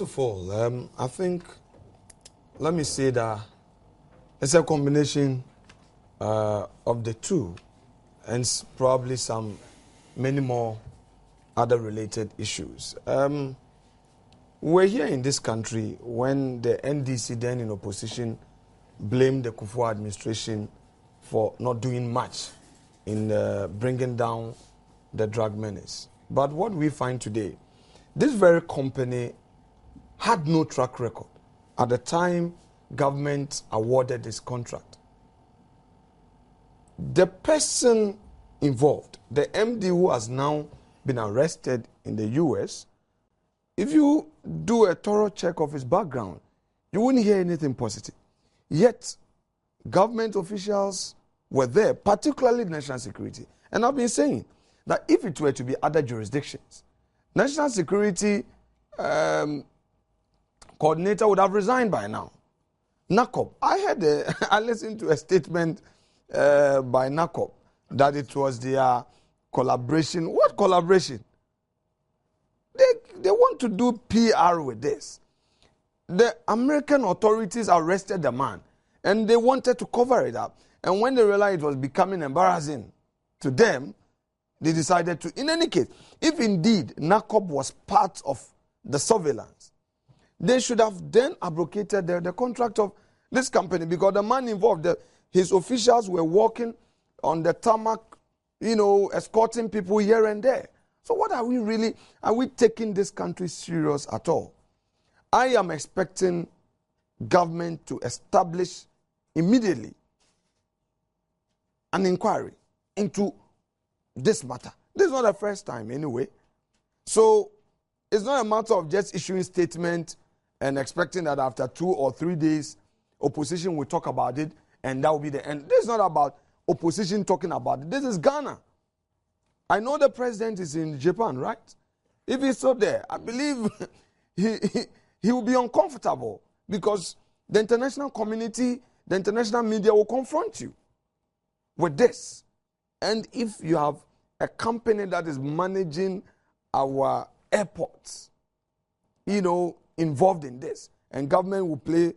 of all, I think, let me say that it's a combination of the two, and probably many more other related issues. We're here in this country when the NDC, then in opposition, blamed the Kufuor administration for not doing much in bringing down the drug menace. But what we find today, this very company had no track record at the time government awarded this contract. The person involved, the MD who has now been arrested in the US, if you do a thorough check of his background, you wouldn't hear anything positive. Yet, government officials were there, particularly national security. And I've been saying that if it were to be other jurisdictions, national security coordinator would have resigned by now. NACOP, I listened to a statement by NACOP that it was their collaboration. What collaboration? They want to do PR with this. The American authorities arrested the man and they wanted to cover it up. And when they realized it was becoming embarrassing to them, they decided to, in any case, if indeed NACOP was part of the surveillance, they should have then abrogated the contract of this company, because the man involved, his officials were walking on the tarmac, escorting people here and there. So what are we taking this country serious at all? I am expecting government to establish immediately an inquiry into this matter. This is not the first time anyway. So it's not a matter of just issuing statement and expecting that after 2 or 3 days, opposition will talk about it and that will be the end. This is not about opposition talking about it. This is Ghana. I know the president is in Japan, right? If he's still there, I believe he will be uncomfortable, because the international community, the international media will confront you with this. And if you have a company that is managing our airports, involved in this, and government will play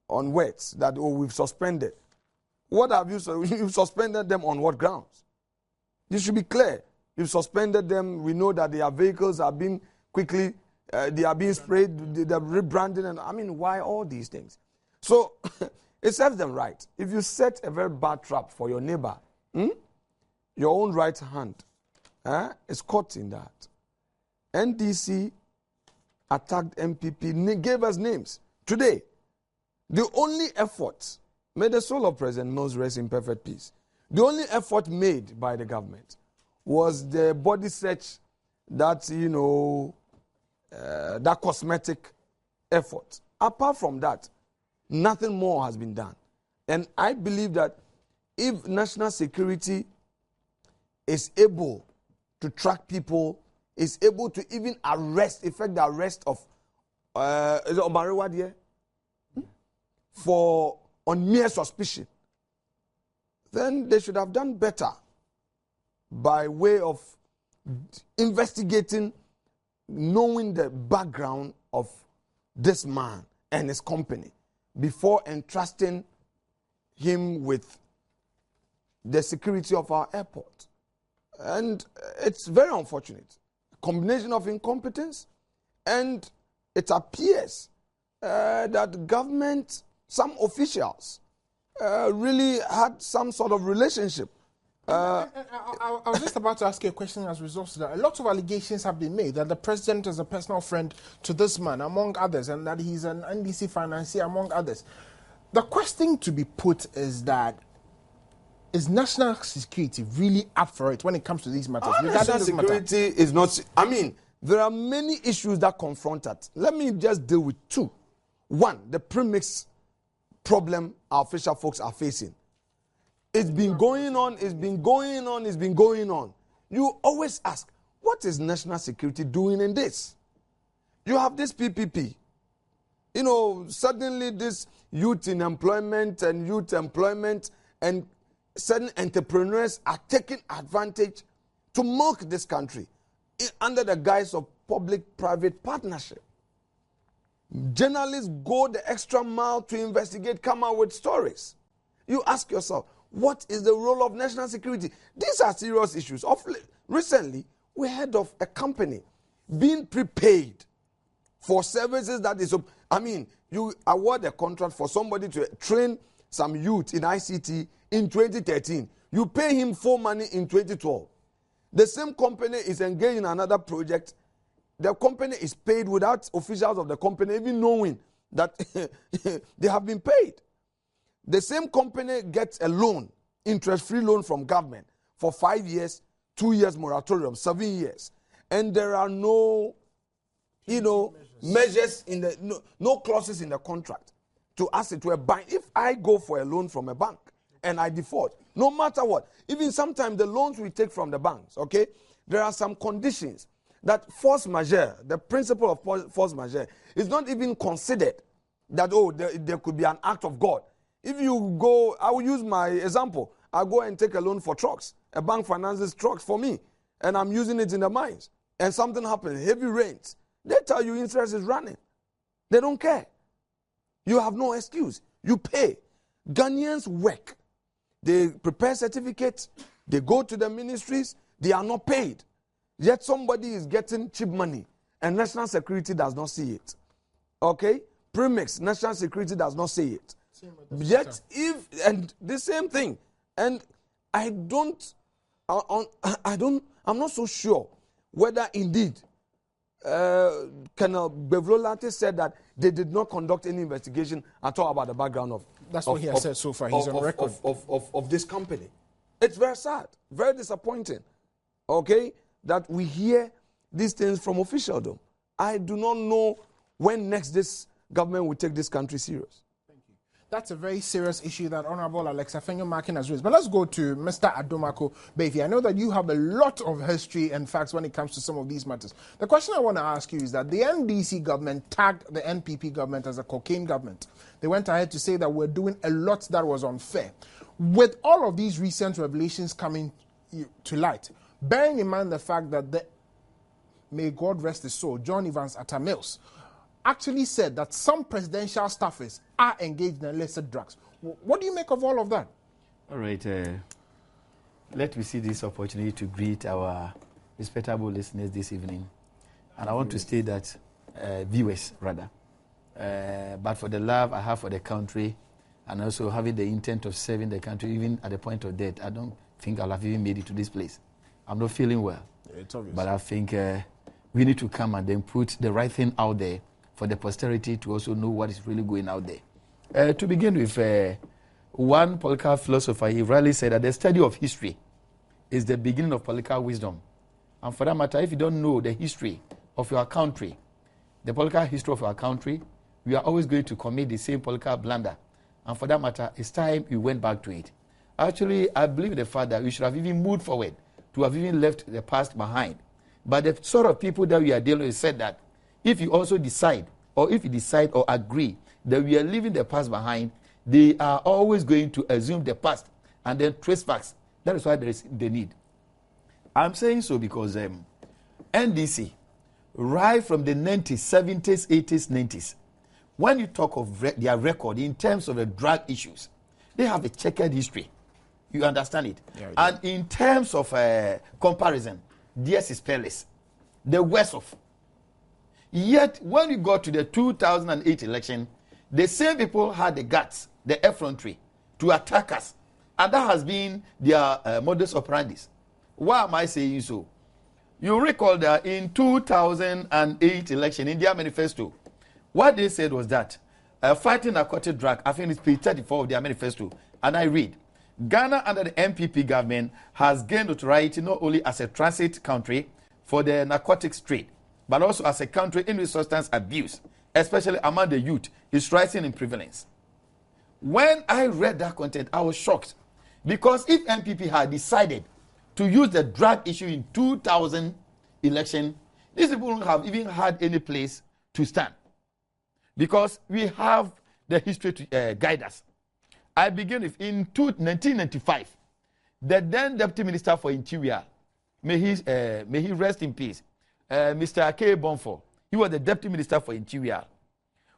on words that, we've suspended. What have you, you've suspended them on what grounds? You should be clear. You've suspended them. We know that their vehicles are being quickly, they are being sprayed, they're rebranding, and why all these things? So, it serves them right. If you set a very bad trap for your neighbor, your own right hand is caught in that. NDC attacked MPP, gave us names. Today, the only effort, may the soul of President Mills rest in perfect peace, the only effort made by the government was the body search, that, that cosmetic effort. Apart from that, nothing more has been done. And I believe that if national security is able to track people, is able to even effect the arrest of is it Omariwa for on mere suspicion, then they should have done better by way of investigating, knowing the background of this man and his company before entrusting him with the security of our airport. And it's very unfortunate. Combination of incompetence, and it appears that government, some officials, really had some sort of relationship. I was just about to ask you a question as a result of that. A lot of allegations have been made that the president is a personal friend to this man, among others, and that he's an NDC financier, among others. The question to be put is that, is national security really up for it when it comes to these matters? National security is not... there are many issues that confront that. Let me just deal with two. One, the premix problem our official folks are facing. It's been going on, it's been going on, it's been going on. You always ask, what is national security doing in this? You have this PPP. Suddenly this youth in employment and certain entrepreneurs are taking advantage to milk this country under the guise of public-private partnership. Journalists go the extra mile to investigate, come out with stories. You ask yourself, what is the role of national security? These are serious issues. Recently, we heard of a company being prepaid for services that is, you award a contract for somebody to train some youth in ICT in 2013. You pay him full money in 2012. The same company is engaged in another project. The company is paid without officials of the company even knowing that they have been paid. The same company gets a loan, interest-free loan from government for 5 years, 2 years moratorium, 7 years. And there are no, measures in the, no clauses in the contract to ask it to a bank. If I go for a loan from a bank and I default, no matter what, even sometimes the loans we take from the banks, okay, there are some conditions that force majeure, the principle of force majeure, is not even considered that, there could be an act of God. If you go, I will use my example. I go and take a loan for trucks. A bank finances trucks for me, and I'm using it in the mines. And something happens, heavy rains. They tell you interest is running. They don't care. You have no excuse. You pay. Ghanaians work. They prepare certificates. They go to the ministries. They are not paid. Yet somebody is getting cheap money, and national security does not see it. Okay? Premix, national security does not see it. Yet, and the same thing. And I'm not so sure whether indeed Colonel Bevrolate said that they did not conduct any investigation at all about the background of. That's what he has said so far. He's on record of this company. It's very sad, very disappointing. Okay, that we hear these things from officialdom. I do not know when next this government will take this country serious. That's a very serious issue that Honorable Alexa Fenyo-Markin has raised. But let's go to Mr. Adomako Bevi. I know that you have a lot of history and facts when it comes to some of these matters. The question I want to ask you is that the NDC government tagged the NPP government as a cocaine government. They went ahead to say that we're doing a lot that was unfair. With all of these recent revelations coming to light, bearing in mind the fact that may God rest his soul, John Evans Atta-Mills, actually said that some presidential staffers are engaged in illicit drugs. What do you make of all of that? All right. Let me see this opportunity to greet our respectable listeners this evening. And I want to state that, viewers rather, but for the love I have for the country and also having the intent of serving the country even at the point of death, I don't think I'll have even made it to this place. I'm not feeling well. It's obvious. But I think we need to come and then put the right thing out there for the posterity to also know what is really going out there. To begin with, one political philosopher, he rightly said that the study of history is the beginning of political wisdom. And for that matter, if you don't know the history of your country, the political history of our country, we are always going to commit the same political blunder. And for that matter, it's time you went back to it. Actually, I believe the fact that we should have even moved forward to have even left the past behind. But the sort of people that we are dealing with said that if you also decide, or if you decide or agree that we are leaving the past behind, they are always going to assume the past and then trace facts. That is why there is the need. I'm saying so because NDC, right from the 90s, 70s, 80s, 90s, when you talk of their record in terms of the drug issues, they have a checkered history. You understand it? Yeah, and in terms of comparison, theirs is peerless. The worst of. Yet, when we got to the 2008 election, the same people had the guts, the effrontery, to attack us. And that has been their modus operandi. Why am I saying so? You recall that in 2008 election, in their manifesto, what they said was that fighting narcotic drug, I think it's page 34 of their manifesto, and I read, Ghana under the MPP government has gained notoriety not only as a transit country for the narcotics trade, but also as a country in which substance abuse, especially among the youth, is rising in prevalence. When I read that content, I was shocked. Because if MPP had decided to use the drug issue in 2000 election, these people wouldn't have even had any place to stand. Because we have the history to guide us. I begin with, in 1995, the then Deputy Minister for Interior, may he rest in peace, Mr. K. Bonfo, he was the Deputy Minister for Interior.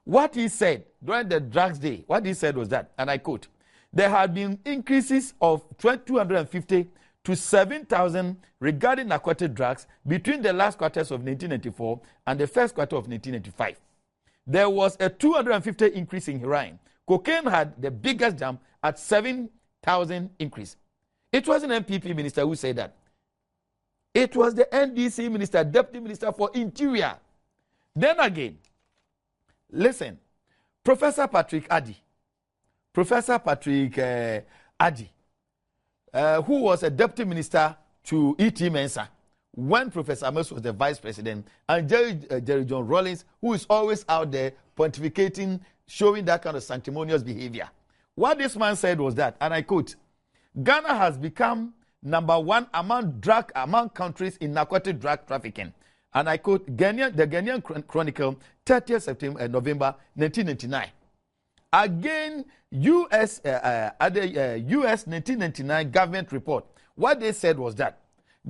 What he said during the drugs day, what he said was that, and I quote, there had been increases of 250 to 7,000 regarding narcotic drugs between the last quarters of 1994 and the first quarter of 1995. There was a 250 increase in heroin. Cocaine had the biggest jump at 7,000 increase. It wasn't an MPP minister who said that. It was the NDC minister, deputy minister for interior. Then again, listen, Professor Patrick Addy, who was a deputy minister to E.T. Mensah when Professor Menace was the vice president, and Jerry John Rawlings, who is always out there pontificating, showing that kind of sanctimonious behavior. What this man said was that, and I quote, Ghana has become number one among countries in narcotic drug trafficking. And I quote, the Ghanaian Chronicle, 30th November 1999. Again, U.S. 1999 government report. What they said was that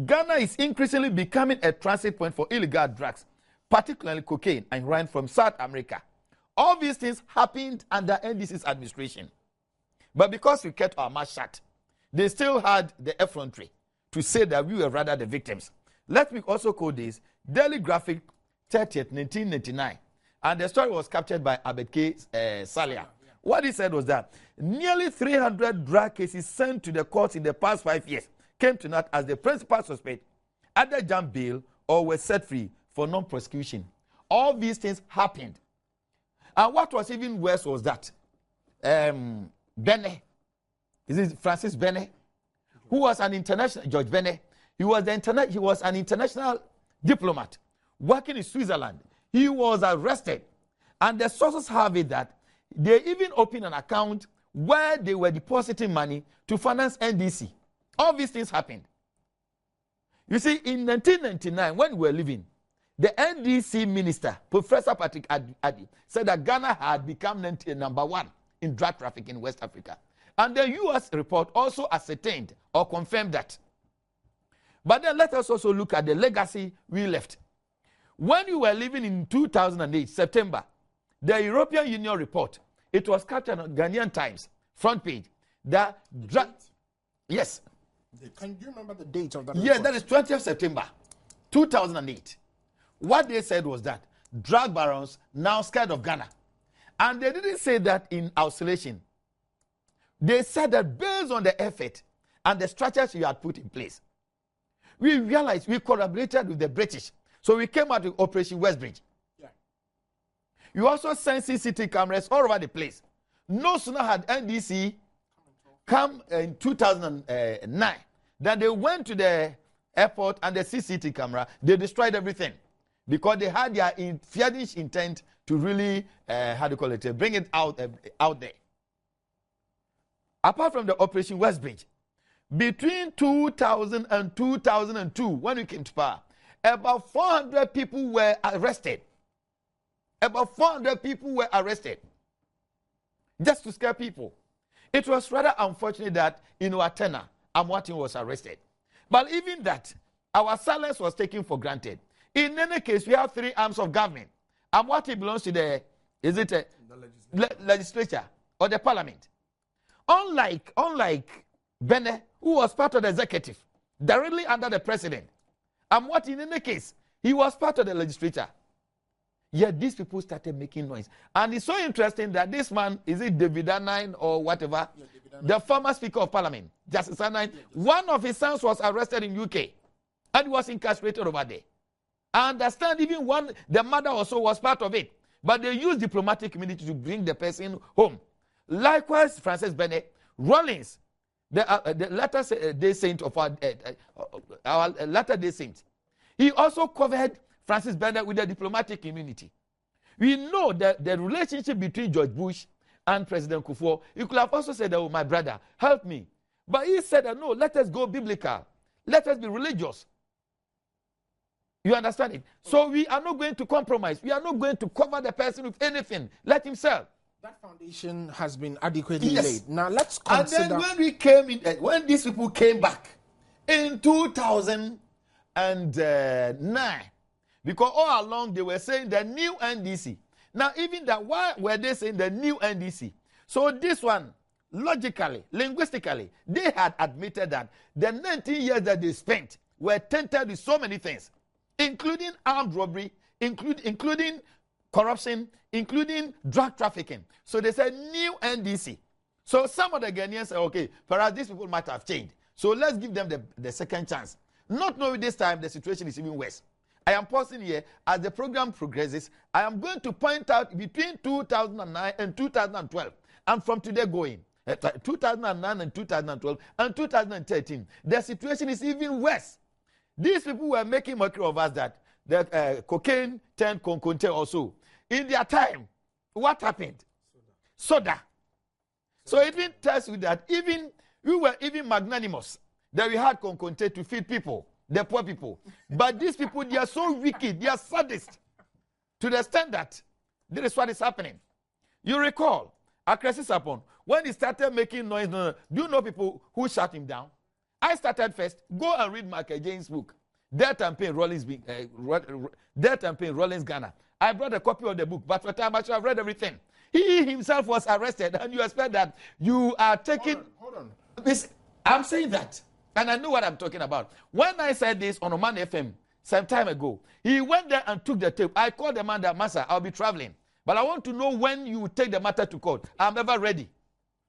Ghana is increasingly becoming a transit point for illegal drugs, particularly cocaine and heroin from South America. All these things happened under NDC's administration. But because we kept our mouth shut, they still had the effrontery to say that we were rather the victims. Let me also quote this, Daily Graphic, 30th, 1999. And the story was captured by Abed K. Salia. What he said was that nearly 300 drug cases sent to the courts in the past 5 years came to naught as the principal suspect either jumped bail or were set free for non-prosecution. All these things happened. And what was even worse was that Bene, is it Francis Bene, who was an international, George Bene, he was an international diplomat working in Switzerland. He was arrested. And the sources have it that they even opened an account where they were depositing money to finance NDC. All these things happened. You see, in 1999, when we were living, the NDC minister, Professor Patrick Addy, said that Ghana had become number one in drug trafficking in West Africa. And the U.S. report also ascertained or confirmed that. But then let us also look at the legacy we left. When we were living in 2008, September, the European Union report, it was captured on Ghanaian Times, front page. Yes. Can you remember the date of that Yes, report? that is 20th September, 2008. What they said was that drug barons now scared of Ghana. And they didn't say that in isolation. They said that based on the effort and the structures you had put in place, we realized we collaborated with the British. So we came out with Operation Westbridge. Yeah. You also sent CCTV cameras all over the place. No sooner had NDC come in 2009 that they went to the airport and the CCTV camera, they destroyed everything because they had their fiendish intent to really, bring it out there. Apart from the Operation Westbridge, between 2000 and 2002, when we came to power, about 400 people were arrested. About 400 people were arrested just to scare people. It was rather unfortunate that in Watena, Amwatin was arrested. But even that, our silence was taken for granted. In any case, we have three arms of government. Amwati belongs to the legislature or the parliament. Unlike Bene, who was part of the executive, directly under the president. Amwati, in any case, he was part of the legislature. Yet these people started making noise. And it's so interesting that this man, is it David Anine or whatever, the former Speaker of Parliament, Justice Anine, one of his sons was arrested in UK and was incarcerated over there. I understand even the mother also was part of it. But they used diplomatic community to bring the person home. Likewise, Francis Bennett, Rawlings, the latter-day saint of our latter-day saint. He also covered Francis Bennett with the diplomatic community. We know that the relationship between George Bush and President Kufuor, he could have also said, oh, my brother, help me. But he said, no, let us go biblical. Let us be religious. You understand it? So we are not going to compromise. We are not going to cover the person with anything. Let him sell. That foundation has been adequately laid. Now let's consider. And then when we came in, when these people came back in 2009, because all along they were saying the new NDC, Now, even that, why were they saying the new NDC? So this one, logically, linguistically, they had admitted that the 19 years that they spent were tainted with so many things, including armed robbery, including corruption, including drug trafficking. So they said new NDC. So some of the Ghanaians say, okay, perhaps these people might have changed. So let's give them the second chance. Not knowing this time the situation is even worse. I am pausing here. As the program progresses, I am going to point out between 2009 and 2012, and from today going, 2009 and 2012 and 2013, the situation is even worse. These people were making mockery of us that the cocaine turned conconte also. In their time, what happened? Soda. So it even tells you that even we were even magnanimous that we had conconte to feed people, the poor people. But these people, they are so wicked, they are sadists to the extent that this is what is happening. You recall, Akresi Sapon, when he started making noise, do you know people who shut him down? I started first. Go and read Michael James' book, Death and Pain, Rollins Ghana. I brought a copy of the book, but for time I should have read everything. He himself was arrested, and you expect that you are taking... Hold on. I'm saying that, and I know what I'm talking about. When I said this on Oman FM some time ago, he went there and took the tape. I called the man that, Master, I'll be traveling, but I want to know when you take the matter to court. I'm ever ready.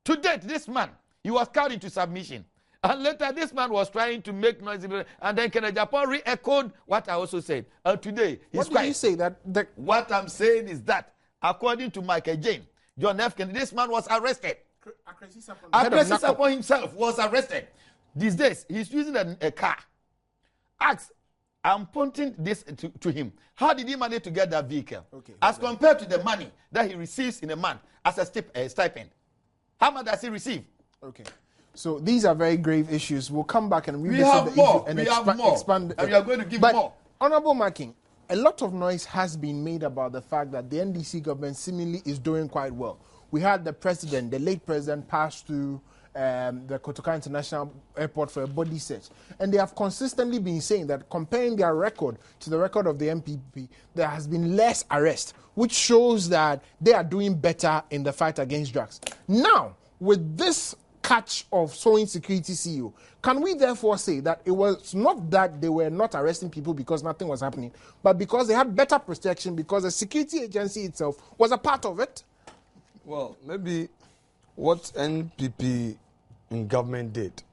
To date, this man, he was called into submission. And later, this man was trying to make noise. And then Kenneth Japan re-echoed what I also said. And today, he's quiet. What did you say? What I'm saying is that, according to Michael Jane, John F. Kennedy, this man was arrested. Akresi Sapon himself was arrested. These days, he's using a car. Ask, I'm pointing this to him. How did he manage to get that vehicle? Okay, as compared to the money that he receives in a month as a stipend. How much does he receive? Okay. So these are very grave issues. We'll come back and we have more. And we have more. Expand. And we are going to give more. Honorable Making, a lot of noise has been made about the fact that the NDC government seemingly is doing quite well. We had the president, the late president, pass through the Kotoka International Airport for a body search. And they have consistently been saying that comparing their record to the record of the MPP, there has been less arrest, which shows that they are doing better in the fight against drugs. Now, with this catch of sowing security CEO, can we therefore say that it was not that they were not arresting people because nothing was happening, but because they had better protection because the security agency itself was a part of it? Well, maybe what NPP in government did,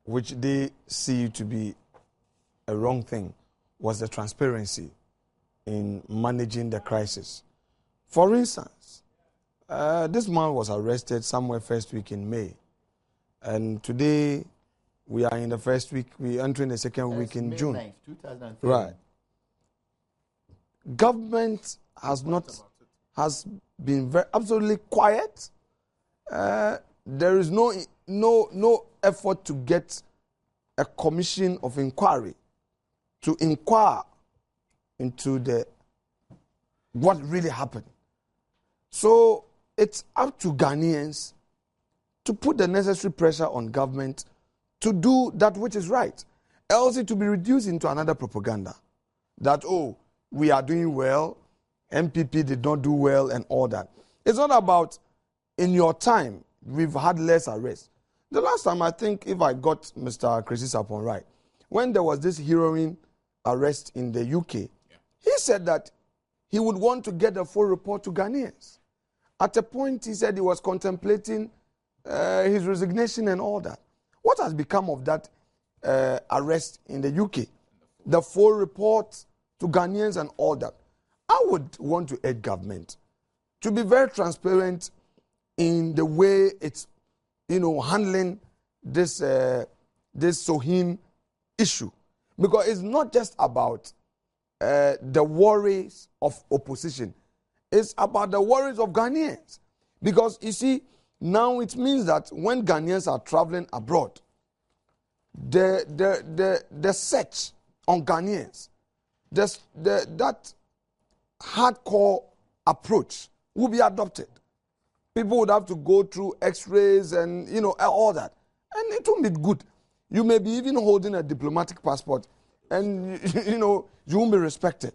which they see to be a wrong thing, was the transparency in managing the crisis. For instance, this man was arrested somewhere first week in May. And today, we are in the first week, we are entering the second week in May June. 9th, 2003. Right. Government has been absolutely quiet. There is no effort to get a commission of inquiry to inquire into what really happened. So it's up to Ghanaians to put the necessary pressure on government to do that which is right. Else it will be reduced into another propaganda that, oh, we are doing well, MPP did not do well and all that. It's not about in your time, we've had less arrests. The last time, I think, if I got Mr. Akresi Sapon right, when there was this heroin arrest in the UK, he said that he would want to get a full report to Ghanaians. At a point, he said he was contemplating his resignation and all that. What has become of that arrest in the UK? The full report to Ghanaians and all that. I would want to urge government to be very transparent in the way it's, handling this Sohim issue, because it's not just about the worries of opposition; it's about the worries of Ghanaians. Because you see, now it means that when Ghanaians are traveling abroad, the search on Ghanaians, that hardcore approach will be adopted. People would have to go through x-rays and, all that. And it won't be good. You may be even holding a diplomatic passport and, you won't be respected.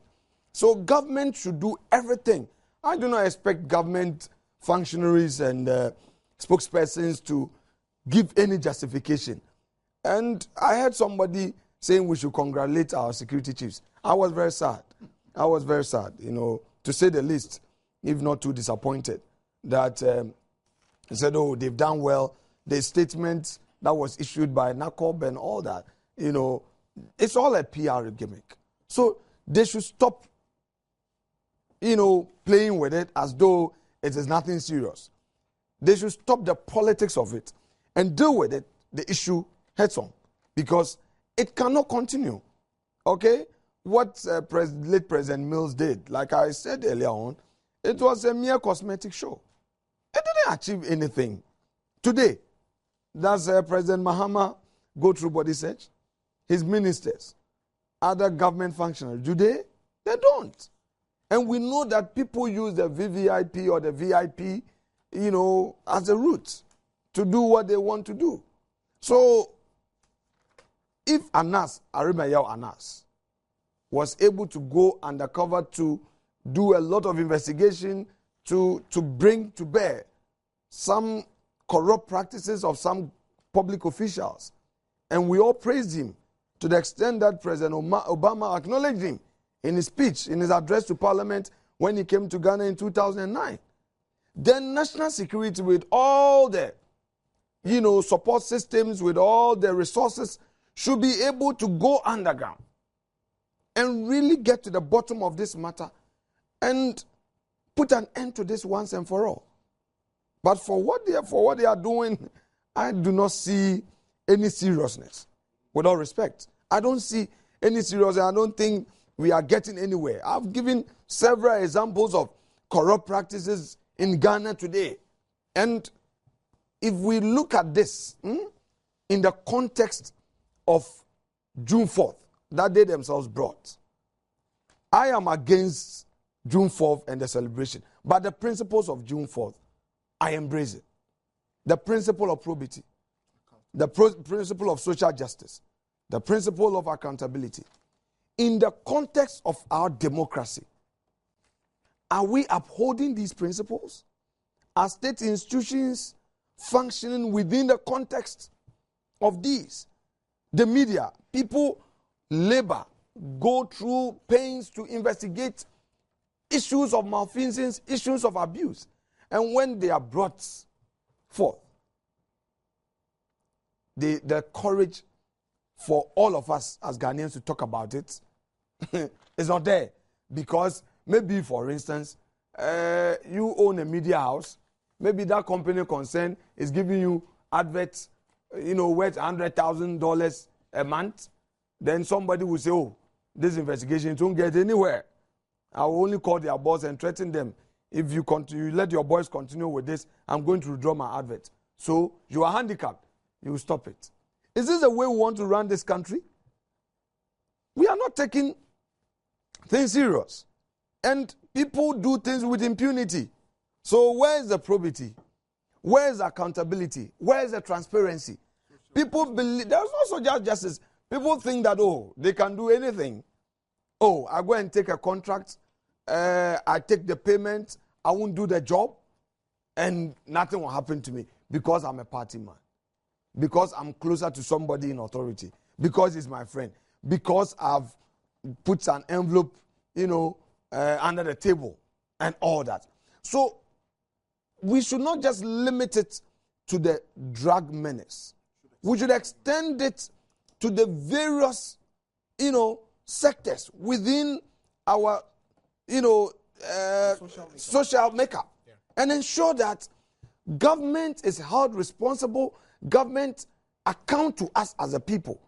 So government should do everything. I do not expect government functionaries and spokespersons to give any justification. And I heard somebody saying we should congratulate our security chiefs. I was very sad. I was very sad, to say the least, if not too disappointed, that he said, oh, they've done well. The statement that was issued by NACOB and all that, it's all a PR gimmick. So they should stop, playing with it as though it is nothing serious. They should stop the politics of it and deal with it, the issue heads on, because it cannot continue. Okay? What late President Mills did, like I said earlier on, it was a mere cosmetic show. It didn't achieve anything. Today, does President Mahama go through body search? His ministers, other government functionaries, do they? They don't. And we know that people use the VVIP or the VIP, as a route to do what they want to do. So, if Anas, Arimayao Anas, was able to go undercover to do a lot of investigation to bring to bear some corrupt practices of some public officials, and we all praised him to the extent that President Obama acknowledged him in his speech, in his address to Parliament when he came to Ghana in 2009. Then national security, with all the support systems, with all the resources, should be able to go underground and really get to the bottom of this matter and put an end to this once and for all. But for what they are doing, I do not see any seriousness. With all respect, I don't see any seriousness. I don't think we are getting anywhere. I've given several examples of corrupt practices in Ghana today. And if we look at this in the context of June 4th, that they themselves brought, I am against June 4th and the celebration. But the principles of June 4th, I embrace it. The principle of probity, the principle of social justice, the principle of accountability. In the context of our democracy, are we upholding these principles? Are state institutions functioning within the context of these? The media, people labor, go through pains to investigate issues of malfeasance, issues of abuse. And when they are brought forth, the courage for all of us as Ghanaians to talk about it is not there. Because maybe, for instance, you own a media house, maybe that company concerned is giving you adverts, worth $100,000 a month. Then somebody will say, oh, this investigation won't get anywhere. I will only call their boss and threaten them. If you let your boys continue with this, I'm going to withdraw my advert. So you are handicapped. You will stop it. Is this the way we want to run this country? We are not taking things serious. And people do things with impunity. So where is the probity? Where is the accountability? Where is the transparency? People believe, there's no social justice. People think that, they can do anything. I go and take a contract, I take the payment, I won't do the job, and nothing will happen to me because I'm a party man, because I'm closer to somebody in authority, because he's my friend, because I've put an envelope, under the table and all that. So we should not just limit it to the drug menace. We should extend it to the various, sectors within our, social makeup, and ensure that government is held responsible. Government account to us as a people.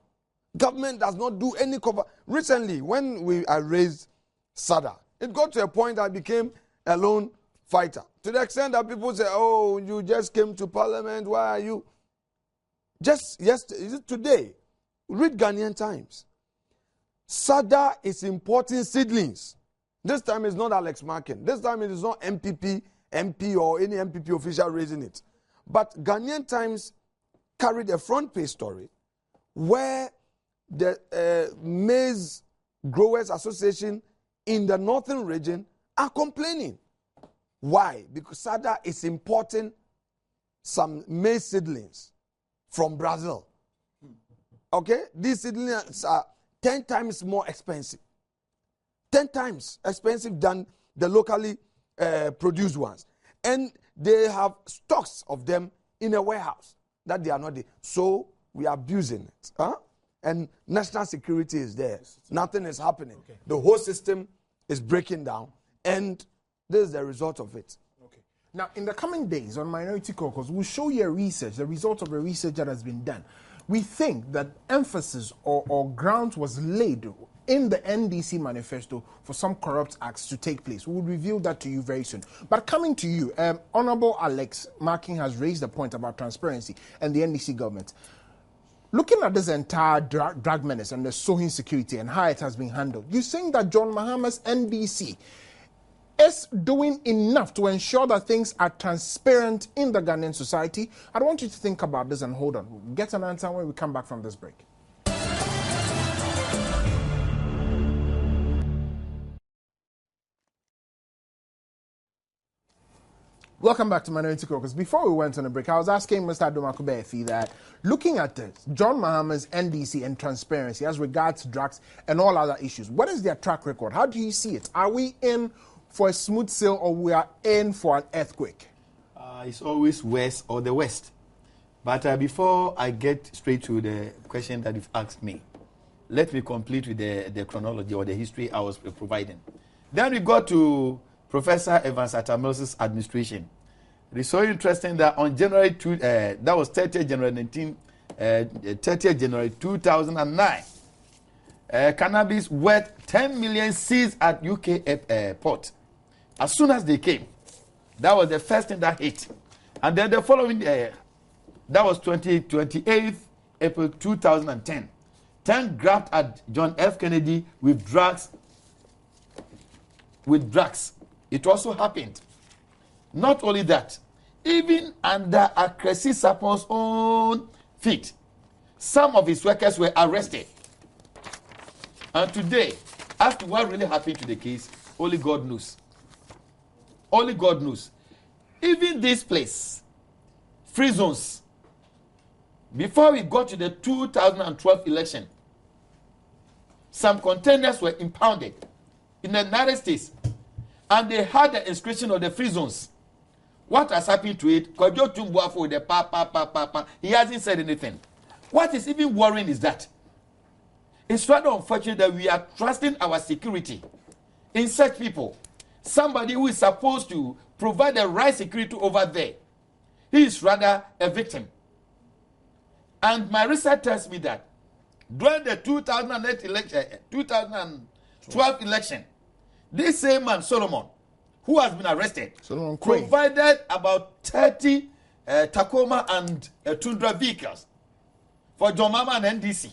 Government does not do any cover. Recently, when I raised SADA, it got to a point that I became a lone fighter. To the extent that people say, oh, you just came to Parliament, why are you? Just yesterday, is it today? Read Ghanaian Times. SADA is importing seedlings. This time it's not Alex Markin. This time it is not MP or any MPP official raising it. But Ghanaian Times carried a front page story where the Maize Growers Association in the northern region are complaining. Why? Because SADA is importing some maize seedlings from Brazil. Okay? These seedlings are 10 times more expensive. 10 times expensive than the locally produced ones. And they have stocks of them in a warehouse that they are not there. So we are abusing it. Huh? And national security is there. Nothing is happening. Okay. The whole system is breaking down. And this is the result of it. Okay. Now, in the coming days on Minority Caucus, we'll show you a research, the result of a research that has been done. We think that emphasis or ground was laid in the NDC manifesto for some corrupt acts to take place. We will reveal that to you very soon. But coming to you, Honorable Alex Marking has raised a point about transparency and the NDC government. Looking at this entire drug menace and the sowing security and how it has been handled, you think that John Mahama's NDC is doing enough to ensure that things are transparent in the Ghanaian society? I want you to think about this and hold on. We'll get an answer when we come back from this break. Welcome back to Minority Caucus. Before we went on a break, I was asking Mr. Adomakubefi that looking at this, John Mahama's NDC and transparency as regards drugs and all other issues, what is their track record? How do you see it? Are we in for a smooth sail or we are in for an earthquake? It's always west or the west. But before I get straight to the question that you've asked me, let me complete with the chronology or the history I was providing. Then we got to Professor Evans Atamil's administration. It is so interesting that on January 2, that was 30th January 2009, cannabis worth 10 million seized at UK port. As soon as they came, that was the first thing that hit. And then the following, that was 28th April 2010. 10 grabbed at John F. Kennedy with drugs. It also happened. Not only that, even under Akresi Sapon's own feet, some of his workers were arrested. And today, as to what really happened to the case, only God knows. Only God knows. Even this place, free zones, before we got to the 2012 election, some containers were impounded in the United States, and they had the inscription of the free zones. What has happened to it? Kojo Tumbuafo with the he hasn't said anything. What is even worrying is that it's rather unfortunate that we are trusting our security in such people. Somebody who is supposed to provide the right security over there, he is rather a victim. And my research tells me that during the 2012 election, this same man, Solomon, who has been arrested, provided about 30 Tacoma and Tundra vehicles for John Mahama and NDC.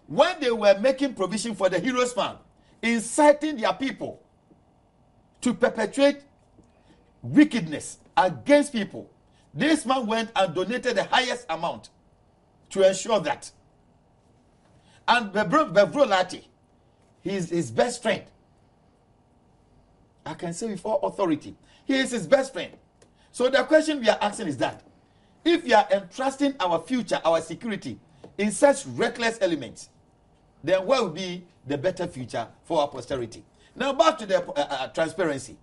When they were making provision for the Heroes Fund, inciting their people to perpetrate wickedness against people, this man went and donated the highest amount to ensure that. And Bevro Lati, he is his best friend. I can say with all authority, he is his best friend. So the question we are asking is that, if we are entrusting our future, our security, in such reckless elements, then what will be the better future for our posterity? Now back to the transparency.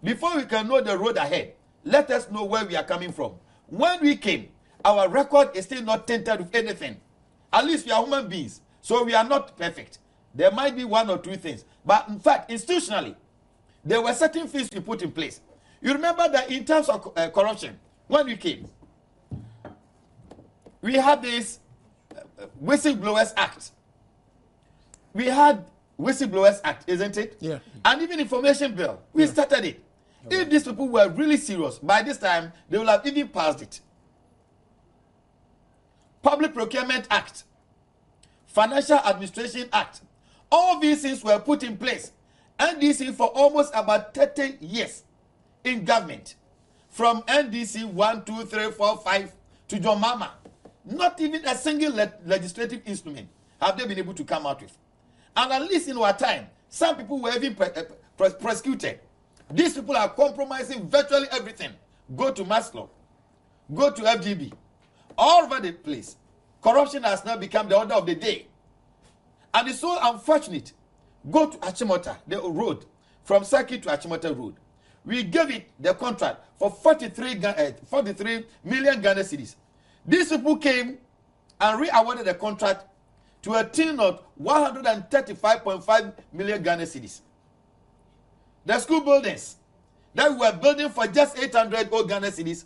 Before we can know the road ahead, let us know where we are coming from. When we came, our record is still not tainted with anything. At least we are human beings, so we are not perfect. There might be one or two things, but in fact, institutionally, there were certain things we put in place. You remember that in terms of corruption, when we came, we had this Whistleblowers Act. We had Whistleblowers Act, isn't it? Yeah. And even Information Bill, we started it. Okay. If these people were really serious, by this time, they will have even passed it. Public Procurement Act, Financial Administration Act, all these things were put in place. NDC for almost about 30 years in government. From NDC 1, 2, 3, 4, 5 to John Mahama. Not even a single legislative instrument have they been able to come out with. And at least in our time, Some people were even prosecuted. These people are compromising virtually everything. Go to Maslow, go to FGB, all over the place. Corruption has now become the order of the day. And it's so unfortunate. Go to Achimota, the road, from Circuit to Achimota Road. We gave it the contract for 43 million Ghana cedis. These people came and re-awarded the contract to a tune of 135.5 million Ghana cedis. The school buildings that we were building for just 800 old Ghana cedis,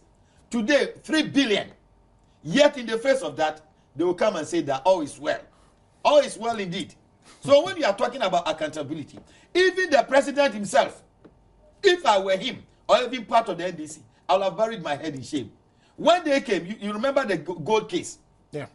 today 3 billion. Yet in the face of that, they will come and say that all is well. All is well indeed. So when you are talking about accountability, even the president himself, if I were him or even part of the NDC, I would have buried my head in shame. When they came, you remember the gold case? Yeah.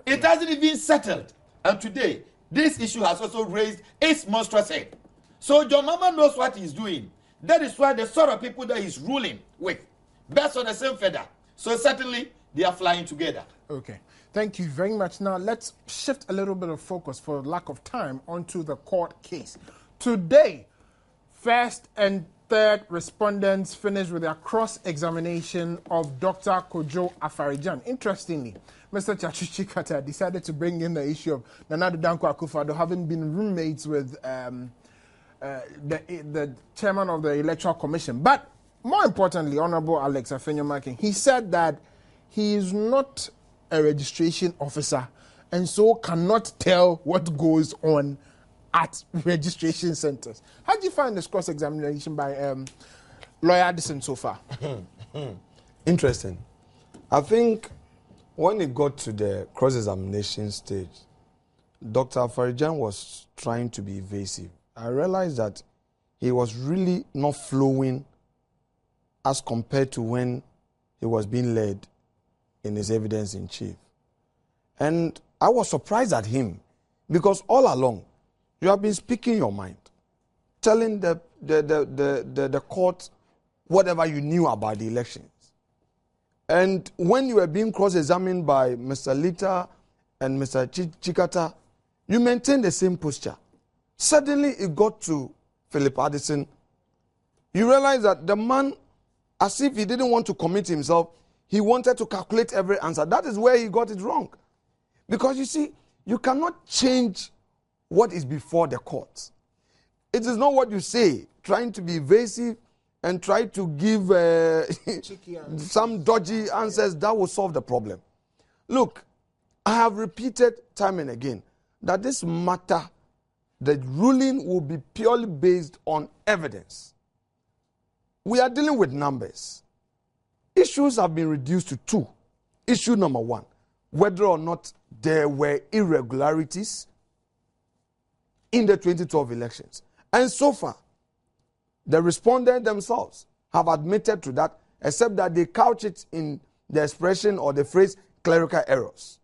It hasn't even settled. And today, this issue has also raised its monstrous head. So John Mama knows what he's doing. That is why the sort of people that he's ruling with, best on the same feather. So certainly, they are flying together. Okay. Thank you very much. Now, let's shift a little bit of focus for lack of time onto the court case. Today, first and third respondents finished with their cross-examination of Dr. Kojo Afarijan. Interestingly, Mr. Chachuchi Kata decided to bring in the issue of Nana Addo Dankwa Akufo-Addo having been roommates with the chairman of the Electoral Commission. But more importantly, Honorable Alex Afenyo-Markin, he said that he is not a registration officer and so cannot tell what goes on at registration centers. How do you find this cross-examination by Lawyer Addison so far? Interesting. I think when it got to the cross-examination stage, Dr. Afarijan was trying to be evasive. I realized that he was really not flowing as compared to when he was being led in his evidence in chief. And I was surprised at him because all along, you have been speaking your mind, telling the court whatever you knew about the elections. And when you were being cross-examined by Mr. Lita and Mr. Chikata, you maintained the same posture. Suddenly it got to Philip Addison. You realize that the man, as if he didn't want to commit himself, he wanted to calculate every answer. That is where he got it wrong. Because you see, you cannot change what is before the court. It is not what you say, trying to be evasive and try to give some dodgy answers that will solve the problem. Look, I have repeated time and again that this matter, the ruling will be purely based on evidence. We are dealing with numbers. Issues have been reduced to two. Issue number one, whether or not there were irregularities in the 2012 elections. And so far, the respondents themselves have admitted to that, except that they couch it in the expression or the phrase clerical errors.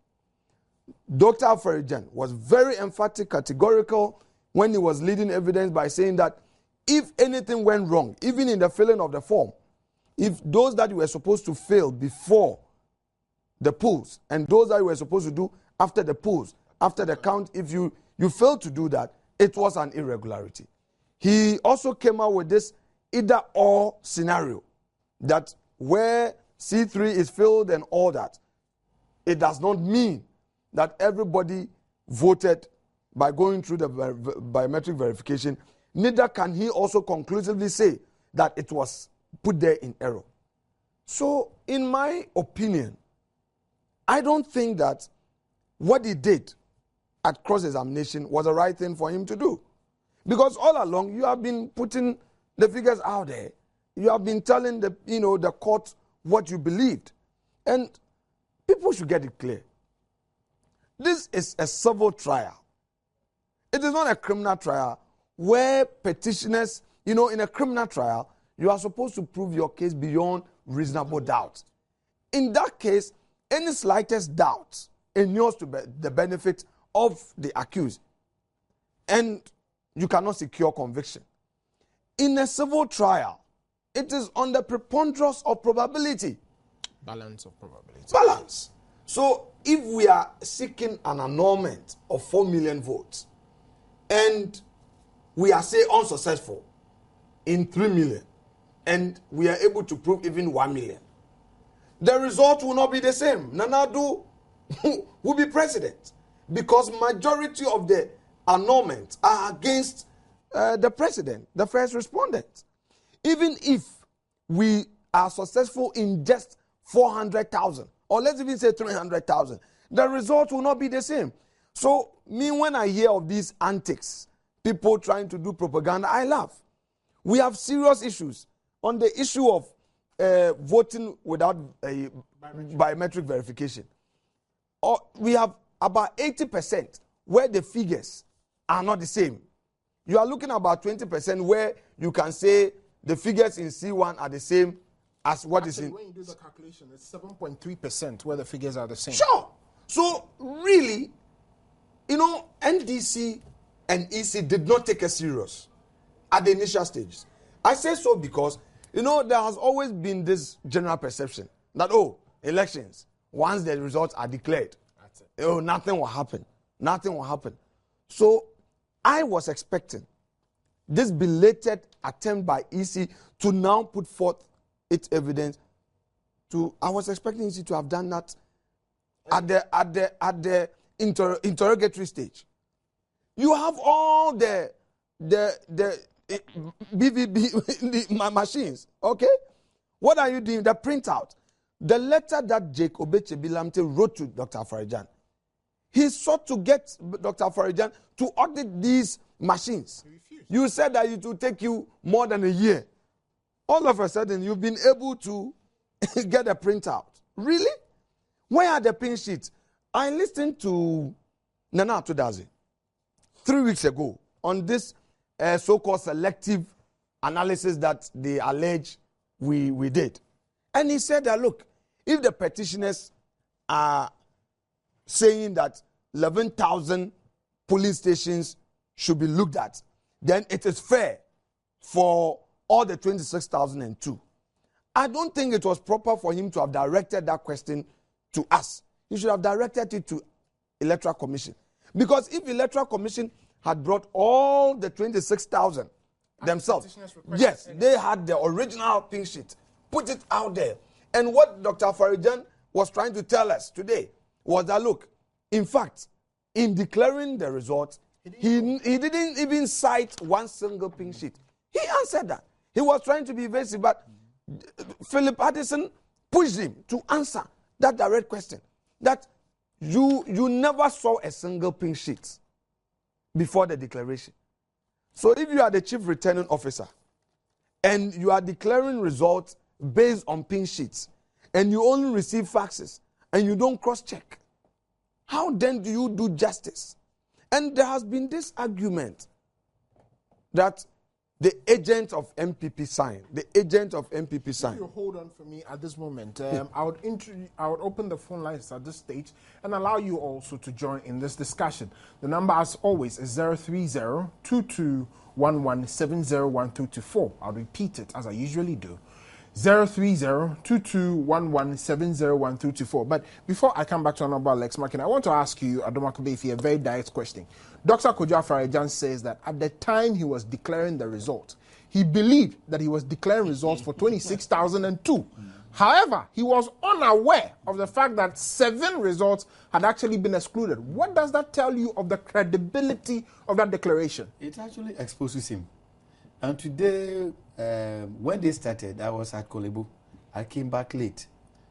Dr. Afarijan was very emphatic, categorical when he was leading evidence by saying that if anything went wrong, even in the filling of the form, if those that you were supposed to fill before the polls and those that you were supposed to do after the polls, after the count, if you failed to do that, it was an irregularity. He also came out with this either-or scenario, that where C3 is filled and all that, it does not mean that everybody voted by going through the biometric verification. Neither can he also conclusively say that it was put there in error. So, in my opinion, I don't think that what he did at cross-examination was the right thing for him to do. Because all along, you have been putting the figures out there. You have been telling the court what you believed. And people should get it clear. This is a civil trial. It is not a criminal trial where petitioners, in a criminal trial, you are supposed to prove your case beyond reasonable doubt. In that case, any slightest doubt inures to the benefit of the accused, and you cannot secure conviction. In a civil trial, it is on the preponderance of probability. Balance of probability. Balance. So if we are seeking an annulment of 4 million votes, and we are say unsuccessful in 3 million and we are able to prove even 1 million, the result will not be the same. Nana Addo will be president because majority of the annulments are against the president, the first respondent. Even if we are successful in just 400,000 or let's even say 300,000, the result will not be the same. So me, when I hear of these antics, people trying to do propaganda, I laugh. We have serious issues on the issue of voting without biometric verification. Or we have about 80% where the figures are not the same. You are looking at about 20% where you can say the figures in C1 are the same as what is in. When you do the calculation, it's 7.3% where the figures are the same. Sure. So really, you know, NDC and EC did not take us serious at the initial stages. I say so because, you know, there has always been this general perception that, oh, elections, once the results are declared, oh, nothing will happen. Nothing will happen. So I was expecting this belated attempt by EC to now put forth its evidence. I was expecting EC to have done that at the interrogatory stage. You have all the BVB machines, okay? What are you doing? The printout. The letter that Jake Obeche-Bilamte wrote to Dr. Afarajan, he sought to get Dr. Afarajan to audit these machines. You said that it will take you more than a year. All of a sudden, you've been able to get a printout. Really? Where are the pin sheets? I listened to Nana Atudazi 3 weeks ago on this so-called selective analysis that they allege we did. And he said that, look, if the petitioners are saying that 11,000 police stations should be looked at, then it is fair for all the 26,002. I don't think it was proper for him to have directed that question to us. He should have directed it to Electoral Commission. Because if Electoral Commission had brought all the 26,000 themselves, yes, they had the original pink sheet, put it out there. And what Dr. Afarajan was trying to tell us today was that, look, in fact, in declaring the results, he didn't even cite one single pink sheet. He answered that. He was trying to be evasive, but Philip Addison pushed him to answer that direct question. That you never saw a single pink sheet before the declaration. So if you are the chief returning officer and you are declaring results based on pink sheets and you only receive faxes and you don't cross-check, how then do you do justice? And there has been this argument that the agent of MPP signed. The agent of MPP signed. If you hold on for me at this moment, I would open the phone lines at this stage and allow you also to join in this discussion. The number, as always, is 030-2211-70124. I'll repeat it as I usually do. 030-2211-70124. But before I come back to Honorable Lex Makin, I want to ask you, Adoma Kubefi, a very direct question. Dr. Kojo Afarajan says that at the time he was declaring the result, he believed that he was declaring results for 26,002. However, he was unaware of the fact that 7 results had actually been excluded. What does that tell you of the credibility of that declaration? It actually exposes him. And today, when they started, I was at Kolebo. I came back late.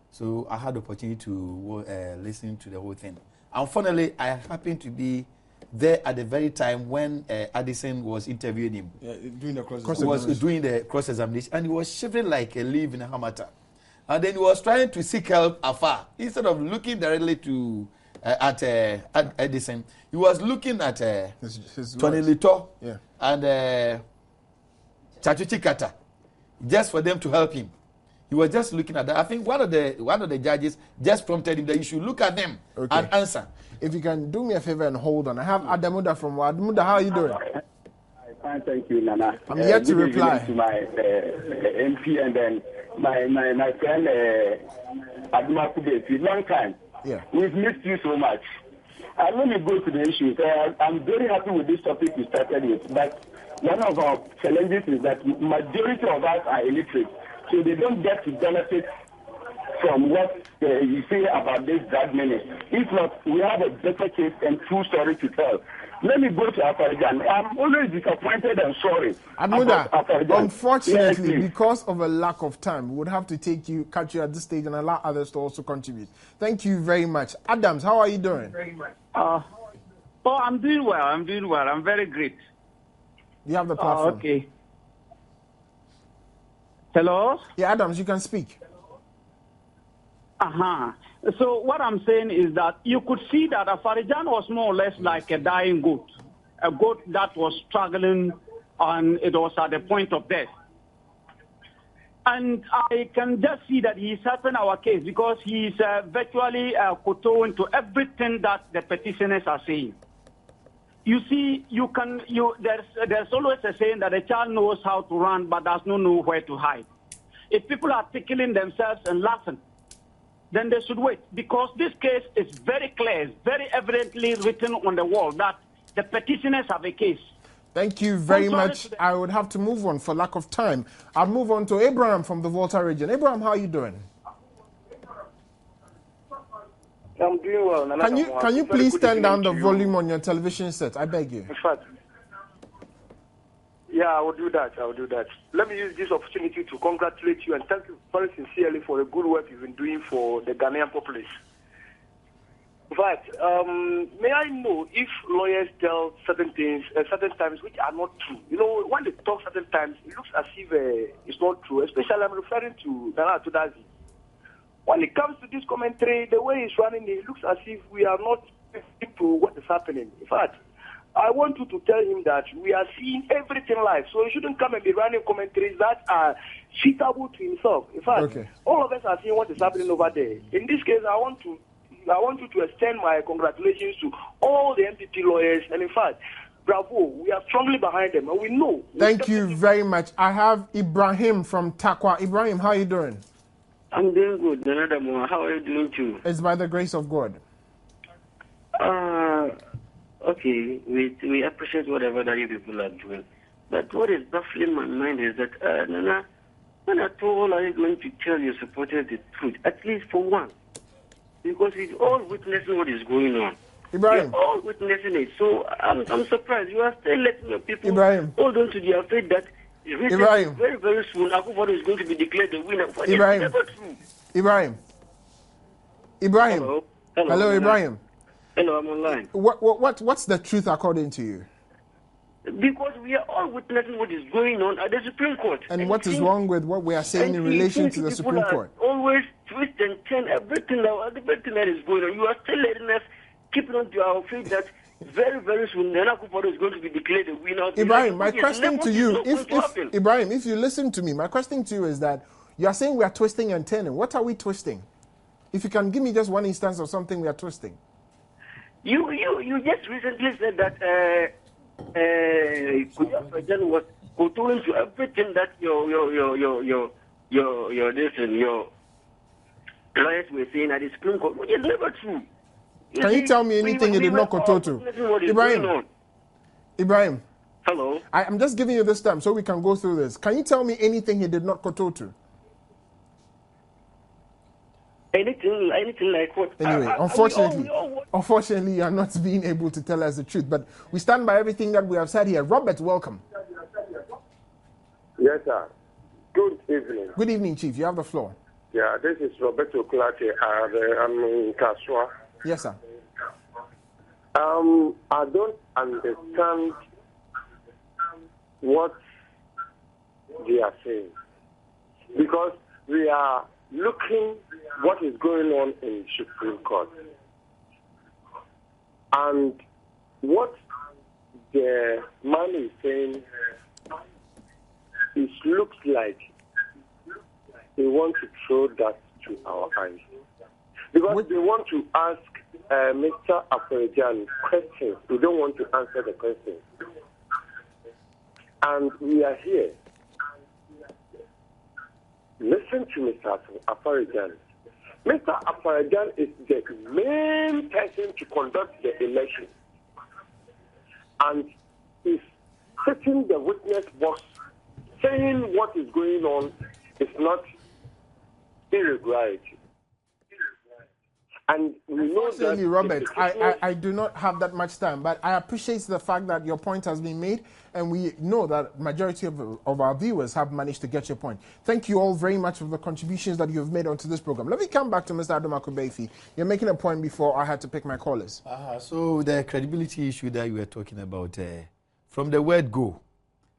So I had the opportunity to listen to the whole thing. Unfortunately, I happened to be there at the very time when Addison was interviewing him. Yeah, doing the cross-examination. He was doing the cross-examination. And he was shivering like a leaf in a hamata. And then he was trying to seek help afar. Instead of looking directly to at Addison, he was looking at Tony Lito and Chachuchi Kata, just for them to help him. He was just looking at that. I think one of the judges just prompted him that you should look at them and answer. If you can do me a favor and hold on. I have Adamuda from Adamuda. How are you doing? Fine, thank you, Nana. I'm yet to reply. To my MP and then my friend Aduma Kubefi. Long time. Yeah. We've missed you so much. Let me go to the issues. I'm very happy with this topic you started with, but one of our challenges is that majority of us are illiterate, so they don't get to benefit from what you say about this drug menace. If not, we have a better case and true story to tell. Let me go to Afarijan. I'm always disappointed and sorry. Admuda, unfortunately, yes, because of a lack of time, we would have to catch you at this stage and allow others to also contribute. Thank you very much. Adams, how are you doing? I'm doing well. I'm very great. You have the platform. Okay. Hello? Yeah, Adams, you can speak. So what I'm saying is that you could see that Afarijan was more or less like a dying goat, a goat that was struggling and it was at the point of death. And I can just see that he's helping our case because he's virtually kowtowing to everything that the petitioners are saying. You see, there's always a saying that a child knows how to run but does not know where to hide. If people are tickling themselves and laughing, then they should wait, because this case is very clear, very evidently written on the wall that the petitioners have a case. Thank you very much. I would have to move on for lack of time. I'll move on to Abraham from the Volta region. Abraham, how are you doing? I'm doing well. Can you please turn down the volume on your television set? I beg you. In fact, yeah, I will do that. Let me use this opportunity to congratulate you and thank you very sincerely for the good work you've been doing for the Ghanaian populace. In fact, may I know if lawyers tell certain things at certain times which are not true? You know, when they talk certain times, it looks as if it's not true. Especially, I'm referring to Nana Tudazi. When it comes to this commentary, the way it's running, it looks as if we are not listening to what is happening. In fact, I want you to tell him that we are seeing everything live, so he shouldn't come and be running commentaries that are suitable to himself. In fact, all of us are seeing what is happening over there. In this case, I want you to extend my congratulations to all the MPP lawyers, and in fact, bravo, we are strongly behind them, and we know. Thank you very much. I have Ibrahim from Takwa. Ibrahim, how are you doing? I'm doing good. How are you doing too? It's by the grace of God. Okay, we appreciate whatever that you people are doing. But what is baffling my mind is that, Nana, when at all are you going to tell your supporters the truth, at least for one? Because we're all witnessing what is going on. Ibrahim. We're all witnessing it. So I'm surprised. You are still letting your people hold on to their faith that Ibrahim. very, very soon, Akufo is going to be declared the winner. Ibrahim. Ibrahim. Hello, Ibrahim. Hello, I'm online. What's the truth according to you? Because we are all witnessing what is going on at the Supreme Court. And what is wrong with what we are saying in relation to the Supreme Court? Always twist and turn everything that is going on. You are still letting us keep on to our faith that very, very soon Nana Akufo is going to be declared the winner. Ibrahim, my question to you, Ibrahim, if you listen to me, my question to you is that you are saying we are twisting and turning. What are we twisting? If you can give me just one instance of something we are twisting. You just recently said that President was kowtowing to everything that your lawyers were saying at the Supreme Court, which is never true. Can you tell me anything he did not kowtow to? Ibrahim. Hello. I'm just giving you this time so we can go through this. Can you tell me anything he did not kowtow to? Anything like what? Anyway, unfortunately, you are not being able to tell us the truth. But we stand by everything that we have said here. Robert, welcome. Yes, sir. Good evening. Good evening, Chief. You have the floor. Yeah, this is Roberto Kulate. I'm in Kaswa. Yes, sir. I don't understand what they are saying, because we are looking what is going on in Supreme Court, and what the man is saying, it looks like they want to throw that to our eyes, because they want to ask Mr. Afarijan questions. They don't want to answer the questions, and we are here. Listen to Mr. Afarijan. Mr. Afarijan is the main person to conduct the election, and if sitting the witness box, saying what is going on is not irregularity. And we know that... Robert, I do not have that much time, but I appreciate the fact that your point has been made, and we know that majority of our viewers have managed to get your point. Thank you all very much for the contributions that you have made onto this program. Let me come back to Mr. Adomakobefi. You're making a point before I had to pick my callers. So the credibility issue that you were talking about, from the word go,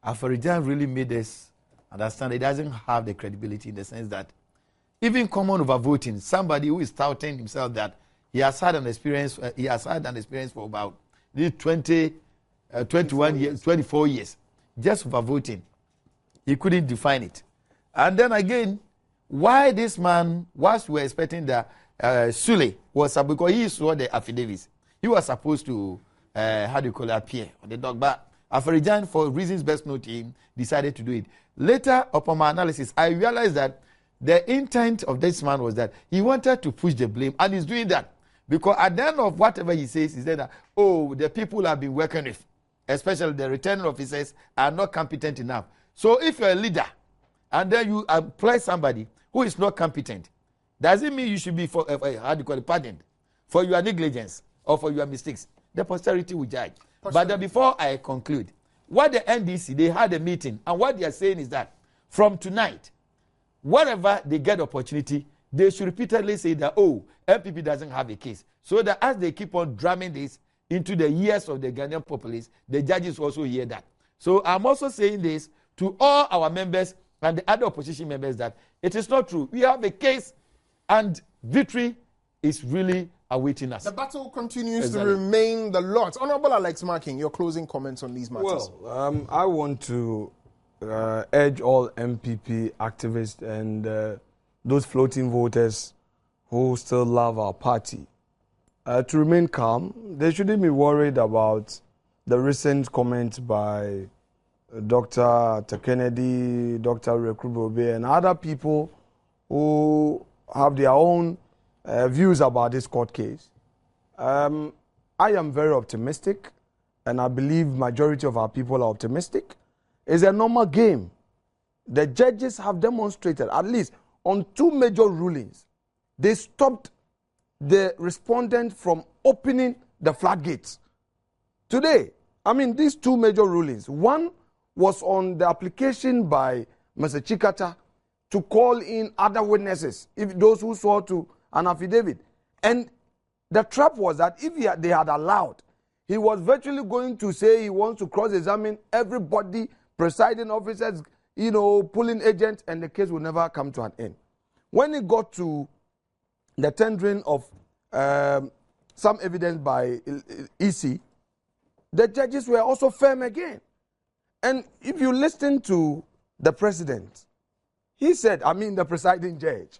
Afarijan really made us understand it doesn't have the credibility in the sense that even common overvoting, somebody who is touting himself that he has had an experience, for about 21 years, 24 years, just overvoting. He couldn't define it. And then again, why this man, whilst we were expecting that Sule was, because he saw the affidavits, he was supposed to, appear on the dog, but Afarijan, for reasons best known to him, decided to do it. Later, upon my analysis, I realized that the intent of this man was that he wanted to push the blame, and he's doing that because at the end of whatever he says, he said that, the people have been working with, especially the returning officers, are not competent enough. So if you're a leader and then you employ somebody who is not competent, does it mean you should be pardoned for your negligence or for your mistakes? The posterity will judge. But before I conclude, what the NDC, they had a meeting, and what they are saying is that from tonight, wherever they get opportunity, they should repeatedly say that, MPP doesn't have a case. So that as they keep on drumming this into the ears of the Ghanaian populace, the judges also hear that. So I'm also saying this to all our members and the other opposition members that it is not true. We have a case and victory is really awaiting us. The battle continues to remain the Lord's. Honorable Alex Marking, your closing comments on these matters. Well, I want to urge all MPP activists and those floating voters who still love our party to remain calm. They shouldn't be worried about the recent comments by Dr. Kennedy, Dr. Rekrubobe, and other people who have their own views about this court case. I am very optimistic, and I believe majority of our people are optimistic. It's a normal game. The judges have demonstrated, at least on 2 major rulings, they stopped the respondent from opening the floodgates. Today, these 2 major rulings. One was on the application by Mr. Chikata to call in other witnesses, if those who swore to an affidavit. And the trap was that if they had allowed, he was virtually going to say he wants to cross-examine everybody, presiding officers, pulling agents, and the case will never come to an end. When it got to the tendering of some evidence by EC, the judges were also firm again. And if you listen to the president, he said, the presiding judge,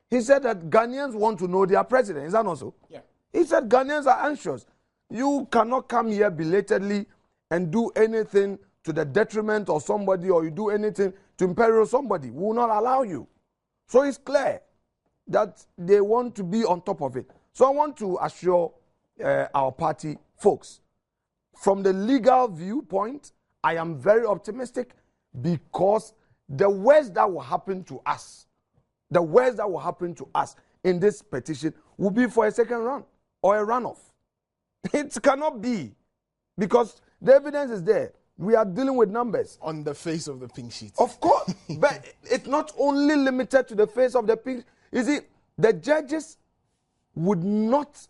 he said that Ghanaians want to know their president. Is that not so? Yeah. He said Ghanaians are anxious. You cannot come here belatedly and do anything to the detriment of somebody, or you do anything to imperil somebody. We will not allow you. So it's clear that they want to be on top of it. So I want to assure our party folks, from the legal viewpoint, I am very optimistic, because the worst that will happen to us, in this petition will be for a second run or a runoff. It cannot be, because the evidence is there. We are dealing with numbers. On the face of the pink sheet. Of course. But it's not only limited to the face of the pink. You see, the judges would not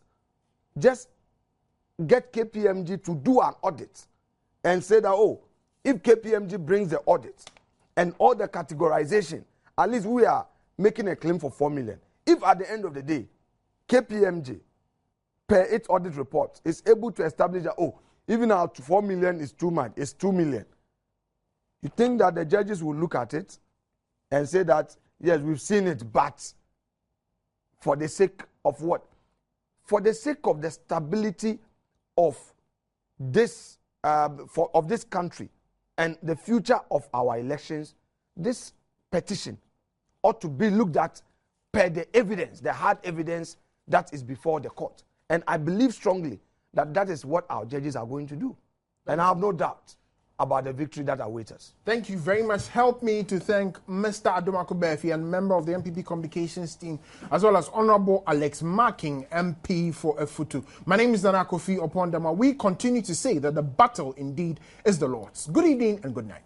just get KPMG to do an audit and say that, if KPMG brings the audit and all the categorization, at least we are making a claim for 4 million. If at the end of the day, KPMG, per its audit report, is able to establish that, even our 4 million is too much, it's 2 million. You think that the judges will look at it and say that, yes, we've seen it, but for the sake of what? For the sake of the stability of this, of this country and the future of our elections, this petition ought to be looked at per the evidence, the hard evidence that is before the court. And I believe strongly that that is what our judges are going to do. And I have no doubt about the victory that awaits us. Thank you very much. Help me to thank Mr. Adomako Befi and member of the MPP communications team, as well as Honorable Alex Marking, MP for Efutu. My name is Nana Kofi Opondama. We continue to say that the battle indeed is the Lord's. Good evening and good night.